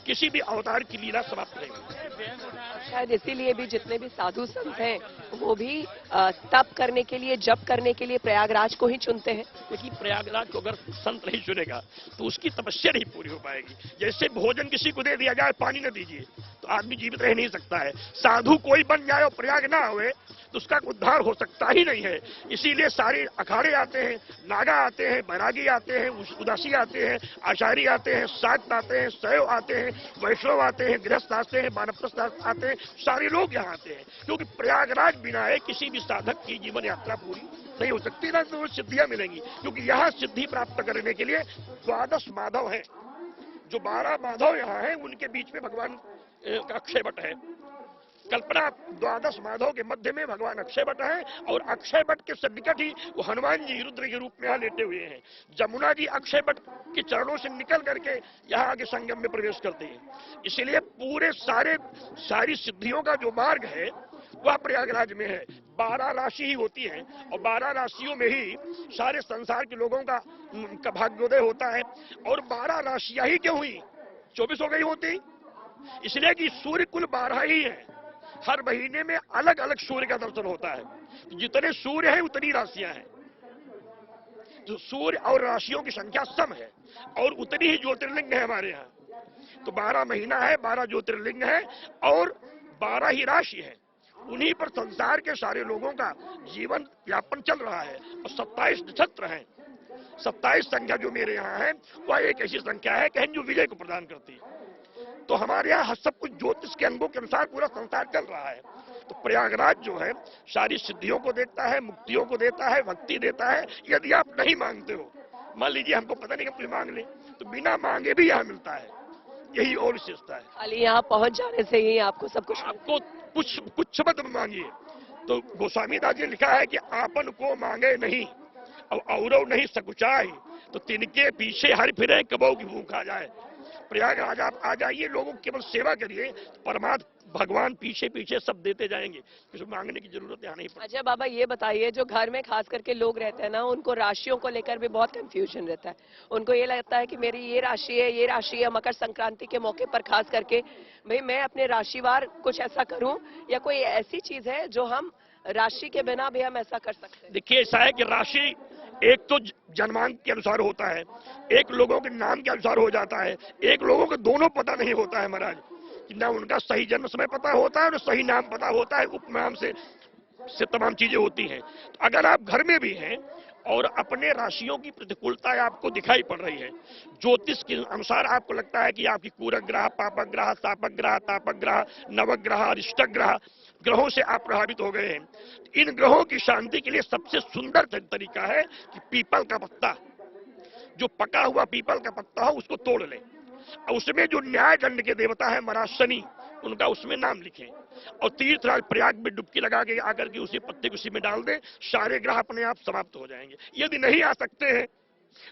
किसी भी अवतार की लीला समाप्त नहीं होती। शायद इसीलिए भी जितने भी साधु संत हैं वो भी तप करने के लिए, जप करने के लिए प्रयागराज को ही चुनते हैं। क्योंकि प्रयागराज को अगर संत नहीं चुनेगा तो उसकी तपस्या नहीं पूरी हो पाएगी। जैसे भोजन किसी को दे दिया जाए, पानी न दीजिए तो आदमी जीवित रह नहीं सकता है। साधु कोई बन जाए और प्रयाग ना हुए तो उसका उद्धार हो सकता ही नहीं है। इसीलिए सारे अखाड़े आते हैं, नागा आते हैं, बैरागी आते हैं, उदासी आते हैं, आचार्य आते हैं, शाक्त आते हैं, शैव आते हैं, वैष्णव आते हैं, गृहस्थ आते हैं, वानप्रस्थ आते हैं, सारे लोग यहाँ आते हैं। क्योंकि प्रयागराज बिना है किसी भी साधक की जीवन यात्रा पूरी नहीं हो सकती, ना तो सिद्धियां मिलेंगी। क्योंकि यहाँ सिद्धि प्राप्त करने के लिए 12 माधव हैं। जो 12 माधव यहाँ हैं उनके बीच में भगवान का अक्षय वट है। कल्पना 12 माधव के मध्य में भगवान अक्षय वट है और अक्षय वट के सन्निकट ही वो हनुमान जी रुद्र के रूप में यहाँ लेटे हुए हैं। जमुना जी अक्षय वट के चरणों से निकल करके यहाँ आगे संगम में प्रवेश करते हैं। इसलिए पूरे सारी सिद्धियों का जो मार्ग है वह प्रयागराज में है। 12 राशि ही होती है और 12 राशियों में ही सारे संसार के लोगों का भाग्योदय होता है। और 12 राशियां ही क्यों हुई, 24 हो गई होती, इसलिए कि सूर्य कुल 12 ही है। हर महीने में अलग अलग सूर्य का दर्शन होता है। जितने सूर्य हैं उतनी राशियां हैं। तो सूर्य और राशियों की संख्या सम है और उतनी ही ज्योतिर्लिंग है हमारे यहाँ। तो 12 महीना है, 12 ज्योतिर्लिंग है और 12 ही राशि है। उन्हीं पर संसार के सारे लोगों का जीवन यापन चल रहा है। और 27 नक्षत्र हैं। 27 संख्या जो मेरे यहाँ है वह एक ऐसी संख्या है कि जो विजय को प्रदान करती है। तो हमारे यहाँ सब कुछ ज्योतिष के अंगों के अनुसार पूरा संसार चल रहा है। तो प्रयागराज जो है सारी सिद्धियों को देता है, मुक्तियों को देता है, भक्ति देता है। यदि आप नहीं मांगते हो, मान लीजिए हमको पता नहीं कि कोई मांग ले, तो बिना मांगे भी यहाँ मिलता है। यही और विशेषता है। खाली यहाँ पहुँच जाने से ही आपको सब कुछ, आपको कुछ मत मांगिए। तो गोस्वामी दास जी लिखा है कि आपन को मांगे नहीं और औरव नहीं सकुचाई, तो तिनके पीछे हर फिरे कबो की भूख आ जाए। प्रयागराज आप आ जाइए, लोगों की केवल सेवा करिए, परमात्मा भगवान पीछे पीछे सब देते जाएंगे। किसी मांगने की जरूरत यहाँ नहीं पड़ती। अच्छा बाबा ये बताइए, जो घर में खास करके लोग रहते हैं ना, उनको राशियों को लेकर भी बहुत कंफ्यूजन रहता है। उनको ये लगता है कि मेरी ये राशि है, ये राशि है। मकर संक्रांति के मौके पर खास करके भाई मैं अपने राशिवार कुछ ऐसा करूं, या कोई ऐसी चीज है जो हम राशि के बिना भी हम ऐसा कर सकते हैं? देखिए ऐसा है कि राशि एक तो जन्मांक के अनुसार होता है, एक लोगों के नाम के अनुसार हो जाता है, एक लोगों को दोनों पता नहीं होता है महाराज, कि ना उनका सही जन्म समय पता होता है और सही नाम पता होता है। उपनाम से तमाम चीजें होती हैं। तो अगर आप घर में भी हैं और अपने राशियों की प्रतिकूलता आपको दिखाई पड़ रही है, ज्योतिष के अनुसार आपको लगता है कि आपकी पूरक ग्रह, पापक ग्रह, सापक ग्रह, तापक ग्रह, नवग्रह, अरिष्टक ग्रह, ग्रहों से आप प्रभावित हो गए हैं, इन ग्रहों की शांति के लिए सबसे सुंदर तरीका है कि पीपल का पत्ता, जो पका हुआ पीपल का पत्ता हो उसको तोड़ लें। उसमें जो न्याय दंड के देवता है महाराज शनि, उनका उसमें नाम लिखें और तीर्थराज प्रयाग में डुबकी लगा के आकर के उसी पत्ते को उसी में डाल दें, सारे ग्रह अपने आप समाप्त हो जाएंगे। यदि नहीं आ सकते हैं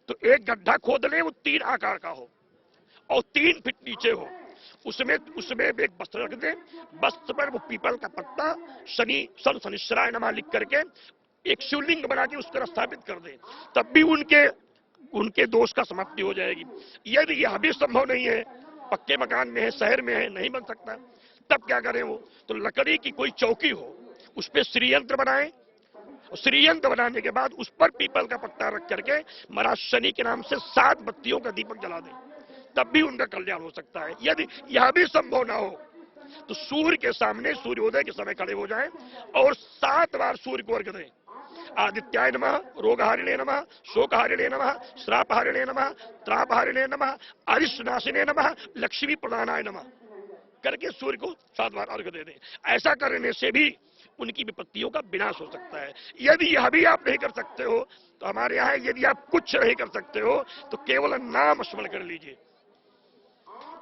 तो एक गड्ढा खोद लें, वो 3 आकार का हो और 3 फीट नीचे हो, उसमें एक वस्त्र रख दें, वस्त्र पर वो पीपल का पत्ता शनिश्चराय नमः लिख करके एक शिवलिंग बना के उस पर स्थापित कर दें, तब भी उनके दोष का समाप्ति हो जाएगी। यदि यह भी संभव नहीं है, पक्के मकान में है, शहर में है, नहीं बन सकता, तब क्या करें वो, तो लकड़ी की कोई चौकी हो, उस पर श्रीयंत्र बनाएं, श्रीयंत्र बनाने के बाद उस पर पीपल का पत्ता रख करके महाराज शनि के नाम से 7 बत्तियों का दीपक जला दें, तब भी उनका कल्याण हो सकता है। यदि यह भी संभव ना हो तो सूर्य के सामने सूर्योदय के समय खड़े हो जाएं और 7 बार सूर्य को अर्घ्य दें। आदित्याय नमः, रोगहारिणे नमः, शोकहारिणे नमः, श्रापहारिणे नमः, त्रापहारिणे नमः, अरिष्टनाशिने नमः, लक्ष्मी प्रदानाय नमः करके सूर्य को 7 बार अर्घ्य दे दें। ऐसा करने से भी उनकी विपत्तियों का विनाश हो सकता है। यदि यह भी आप नहीं कर सकते हो तो हमारे यहाँ यदि आप कुछ नहीं कर सकते हो तो केवल नाम स्मरण कर लीजिए,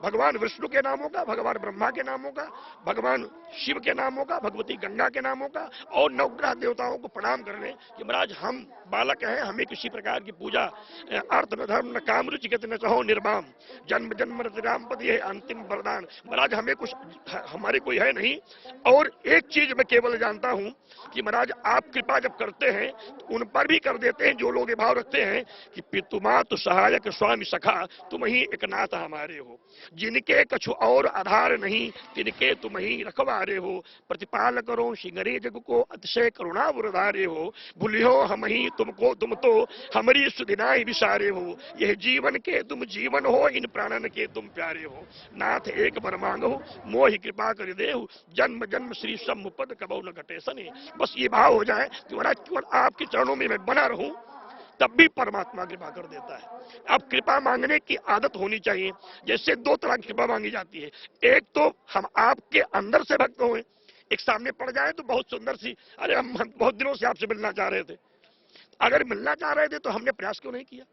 भगवान विष्णु के नामों का, भगवान ब्रह्मा के नामों का, भगवान शिव के नामों का, भगवती गंगा के नामों का और नवग्रह देवताओं को प्रणाम कर लें कि महाराज हम बालक हैं, हमें किसी प्रकार की पूजा अर्थ न धर्म न काम रुचि गति न चाहो निर्वाम, जन्म जन्म राम पद ये अंतिम वरदान। महाराज हमें कुछ हमारे कोई है नहीं, और एक चीज मैं केवल जानता हूं कि महाराज आप कृपा जब करते हैं तो उन पर भी कर देते हैं जो लोग ये भाव रखते हैं कि पितुमातु सहायक स्वामी सखा तुम ही एक नाथ हमारे हो, जिनके कछु और आधार नहीं तिनके तुम ही रखवारे हो, प्रतिपाल करो सिंगरे जग को अतिशय करुणा वरदारे हो, भूलियो हम ही तुमको तुम तो हमारी सुधिनाई विसारे हो, यह जीवन के तुम जीवन हो इन प्राणन के तुम प्यारे हो, नाथ एक बर मांगो मोहि कृपा कर देहु, जन्म जन्म श्री सम्मुपद कबौ न घटे सने। बस ये भाव हो जाए कि महाराज केवल आपके चरणों में मैं बना रहूं, तब भी परमात्मा कृपा कर देता है। अब कृपा मांगने की आदत होनी चाहिए। जैसे 2 तरह की कृपा मांगी जाती है, एक तो हम आपके अंदर से भक्त हुए, एक सामने पड़ जाए तो बहुत सुंदर सी, अरे हम बहुत दिनों से आपसे मिलना चाह रहे थे, अगर मिलना चाह रहे थे तो हमने प्रयास क्यों नहीं किया।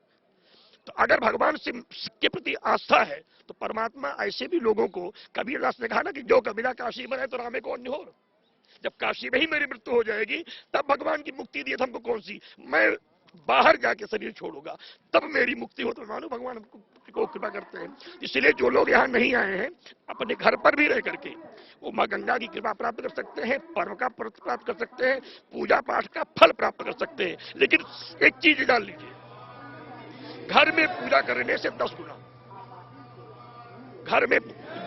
तो अगर भगवान से के प्रति आस्था है तो परमात्मा ऐसे भी लोगों को, कबीरदास ने कहा ना कि जो कबीरा काशी में है तो रामे को अन्य हो, जब काशी में ही मेरी मृत्यु हो जाएगी तब भगवान की मुक्ति दी हमको कौन सी, मैं बाहर जाके शरीर छोड़ूंगा तब मेरी मुक्ति हो, तो मानो भगवान को कृपा करते हैं। इसलिए जो लोग यहाँ नहीं आए हैं अपने घर पर भी रह करके वो माँ गंगा की कृपा प्राप्त कर सकते हैं, पर्व का प्राप्त कर सकते हैं, पूजा पाठ का फल प्राप्त कर सकते हैं। लेकिन एक चीज जान लीजिए, घर में पूजा करने से 10 गुना, घर में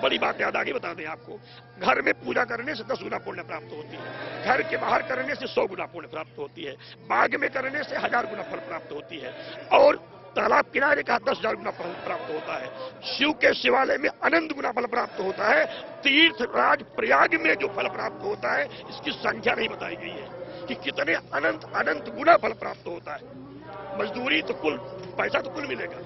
बड़ी बात याद आगे बता दें आपको, घर में पूजा करने से 10 गुना पुण्य प्राप्त होती है, घर के बाहर करने से 100 गुना पुण्य प्राप्त होती है, बाग में करने से 1000 गुना फल प्राप्त होती है, और तालाब किनारे का 10,000 गुना फल प्राप्त होता है, शिव के शिवालय में अनंत गुना फल प्राप्त होता है, तीर्थराज प्रयाग में जो फल प्राप्त होता है इसकी संख्या नहीं बताई गई है कि कितने अनंत गुना फल प्राप्त होता है। मजदूरी तो कुल, पैसा तो कुल मिलेगा।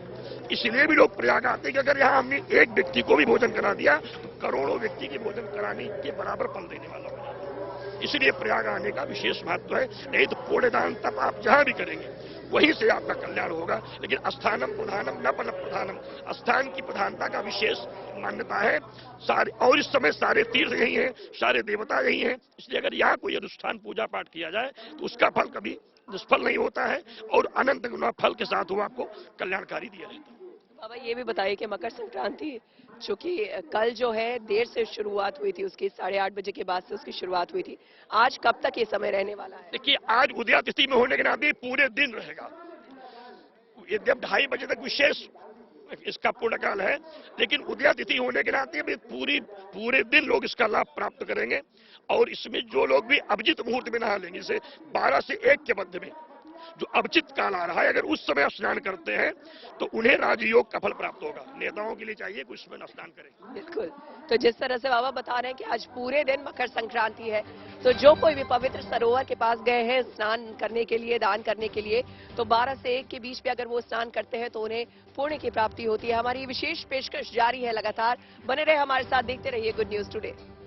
इसलिए भी लोग प्रयाग आते हैं कि अगर यहाँ हमने एक व्यक्ति को भी भोजन करा दिया तो करोड़ों व्यक्ति के भोजन कराने के बराबर फल देने वाला हो जाता है। इसलिए प्रयाग आने का विशेष महत्व है। नहीं तो पुण्यदान तब आप जहां भी करेंगे वहीं से आपका कल्याण होगा। लेकिन स्थानम प्रधानम न फल प्रधानम, स्थान की प्रधानता का विशेष मान्यता है सारे, और इस समय सारे तीर्थ यही हैं, सारे देवता यही हैं। इसलिए अगर यहाँ कोई अनुष्ठान पूजा पाठ किया जाए तो उसका फल कभी निष्फल नहीं होता है और अनंत गुना फल के साथ वो आपको कल्याणकारी दिया जाता है। बाबा ये भी बताइए कि मकर संक्रांति चूंकि कल जो है देर से शुरुआत हुई थी, उसकी 8:30 बजे के बाद से उसकी शुरुआत हुई थी, आज कब तक ये समय रहने वाला है? देखिए आज उदया तिथि में होने के नाते पूरे दिन रहेगा, ये जब 2:30 बजे तक विशेष इसका पूर्ण काल है, लेकिन उदया तिथि होने के नाते पूरे दिन लोग इसका लाभ प्राप्त करेंगे। और इसमें जो लोग भी अभिजित मुहूर्त में नहा लेंगे, जैसे 12 से 1 के मध्य में जो अभिजित काल आ रहा है, अगर उस समय स्नान करते हैं तो उन्हें राजयोग का फल प्राप्त होगा। नेताओं के लिए चाहिए कि उसमें स्नान करें। बिल्कुल। तो जिस तरह से बाबा बता रहे हैं कि आज पूरे दिन मकर संक्रांति है, तो जो कोई भी पवित्र सरोवर के पास गए हैं स्नान करने के लिए, दान करने के लिए, तो 12 से 1 के बीच में अगर वो स्नान करते हैं तो उन्हें पुण्य की प्राप्ति होती है। हमारी विशेष पेशकश जारी है लगातार, बने रहे हमारे साथ, देखते रहिए गुड न्यूज टुडे।